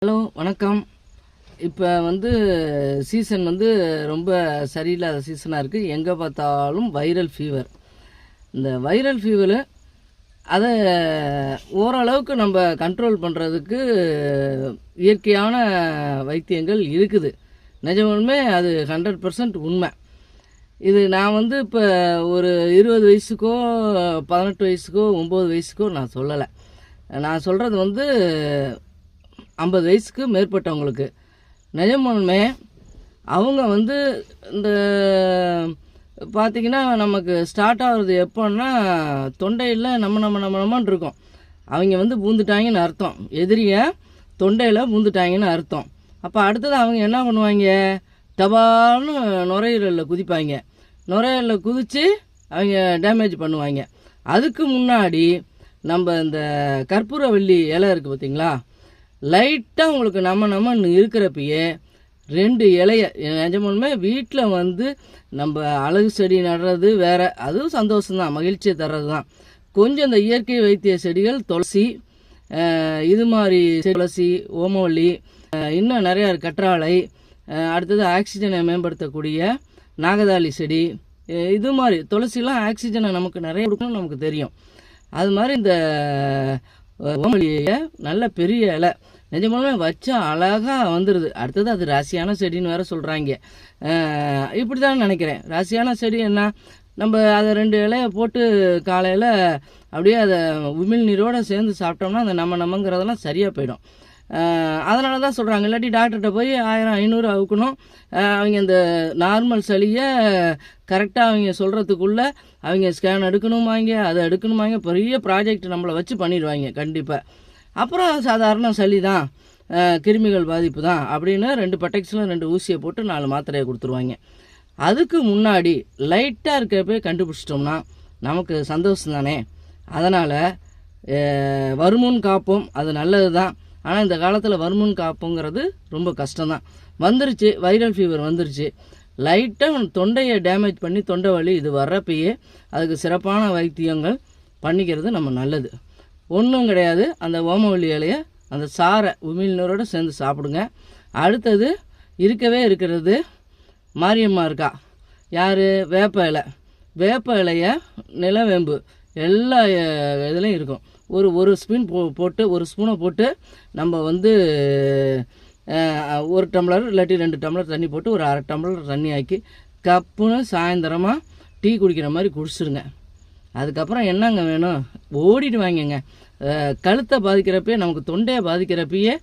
Hello வணக்கம். இப்போ season ரொம்ப சரியில்லாத சீசனாக இருக்குது. எங்கே பார்த்தாலும் வைரல் ஃபீவர். இந்த வைரல் ஃபீவரு அதை ஓரளவுக்கு நம்ம கண்ட்ரோல் பண்ணுறதுக்கு இயற்கையான வைத்தியங்கள் இருக்குது. நிஜமே அது 100% உண்மை. இது நான் இப்போ ஒரு 20 வயசுக்கோ 18 வயசுக்கோ 9 வயசுக்கோ நான் சொல்லலை. நான் சொல்கிறது 50 வயசுக்கு மேற்பட்டவங்களுக்கு. நிஜமாலுமே அவங்க இந்த பார்த்திங்கன்னா நமக்கு ஸ்டார்ட் ஆகுறது எப்போன்னா தொண்டையில் நம்மன்னு இருக்கும். அவங்க பூந்துட்டாங்கன்னு அர்த்தம். எதிரியை தொண்டையில் பூந்துட்டாங்கன்னு அர்த்தம். அப்போ அடுத்தது அவங்க என்ன பண்ணுவாங்க, டபால்னு நுரையீரலில் குதிப்பாங்க. நுரையீரலில் குதித்து அவங்க டேமேஜ் பண்ணுவாங்க. அதுக்கு முன்னாடி நம்ம இந்த கற்பூரவள்ளி இலை இருக்குது பார்த்திங்களா, லைட்டாக உங்களுக்கு நம்மன்னு இருக்கிறப்பயே 2 இலைய நிஜமாலுமே வீட்டில் நம்ம அழகு செடி நடுறது வேறு, அதுவும் சந்தோஷம்தான், மகிழ்ச்சியை தர்றது தான். கொஞ்சம் இந்த இயற்கை வைத்திய செடிகள் துளசி, இது மாதிரி துளசி, ஓமவல்லி, இன்னும் நிறையா கற்றாழை, அடுத்தது ஆக்சிஜனை மேம்படுத்தக்கூடிய நாகதாளி செடி, இது மாதிரி துளசிலாம் ஆக்சிஜனை நமக்கு நிறைய கொடுக்கணும்னு நமக்கு தெரியும். அது மாதிரி இந்த ஓமவல்லியை நல்ல பெரிய இலை நிஜமாலுமே வச்சா அழகாக வந்துடுது. அடுத்தது அது ராசியான செடின்னு வேறு சொல்கிறாங்க. இப்படி தான் நினைக்கிறேன். ராசியான செடி என்ன, நம்ம அதை 2 இலையை போட்டு காலையில் அப்படியே அதை உமிழ்நீரோடு சேர்ந்து சாப்பிட்டோம்னா அந்த நம்மங்கிறதெல்லாம் சரியாக போயிடும். அதனால தான் சொல்கிறாங்க, இல்லாட்டி டாக்டர்கிட்ட போய் 1000 500 அவுக்கணும். அவங்க இந்த நார்மல் சளியை கரெக்டாக அவங்க சொல்கிறதுக்குள்ளே அவங்க ஸ்கேன் எடுக்கணுமாங்க, அதை எடுக்கணுமாங்க, பெரிய ப்ராஜெக்ட் நம்மளை வச்சு பண்ணிடுவாங்க கண்டிப்பாக. அப்புறம் சாதாரண சளி தான், கிருமிகள் பாதிப்பு தான் அப்படின்னு 2 பட்டெக்ஸில் 2 ஊசியை போட்டு 4 மாத்திரையை கொடுத்துருவாங்க. அதுக்கு முன்னாடி லைட்டாக இருக்கப்போ கண்டுபிடிச்சிட்டோம்னா நமக்கு சந்தோஷம் தானே. அதனால் வருமுன் காப்போம், அது நல்லது தான். ஆனால் இந்த காலத்தில் வருமுன் காப்புங்கிறது ரொம்ப கஷ்டம்தான். வந்துருச்சு, வைரல் ஃபீவர் வந்துருச்சு, லைட்டாக தொண்டையை டேமேஜ் பண்ணி தொண்டை வலி இது வர்றப்பயே அதுக்கு சிறப்பான வைத்தியங்கள் பண்ணிக்கிறது நம்ம நல்லது. ஒன்றும் கிடையாது. அந்த ஓமவல்லி இலையை அந்த சாரை உமிழ்நீரோடு சேர்ந்து சாப்பிடுங்க. அடுத்தது இருக்கிறது மாரியம்மா இருக்கா, யார், வேப்ப இலை. வேப்ப இலையை, நிலவேம்பு, எல்லா இதுலேயும் இருக்கும். ஒரு ஸ்பூன் போட்டு, ஒரு ஸ்பூனை போட்டு நம்ம 1 டம்ளர் இல்லாட்டி 2 டம்ளர் தண்ணி போட்டு ஒரு 1/2 டம்ளர் தண்ணி ஆக்கி கப்புன்னு சாயந்தரமாக டீ குடிக்கிற மாதிரி குடிச்சிருங்க. அதுக்கப்புறம் என்னங்க வேணும், ஓடிட்டு வாங்கிங்க. கழுத்தை பாதிக்கிறப்பயே, நமக்கு தொண்டையை பாதிக்கிறப்பயே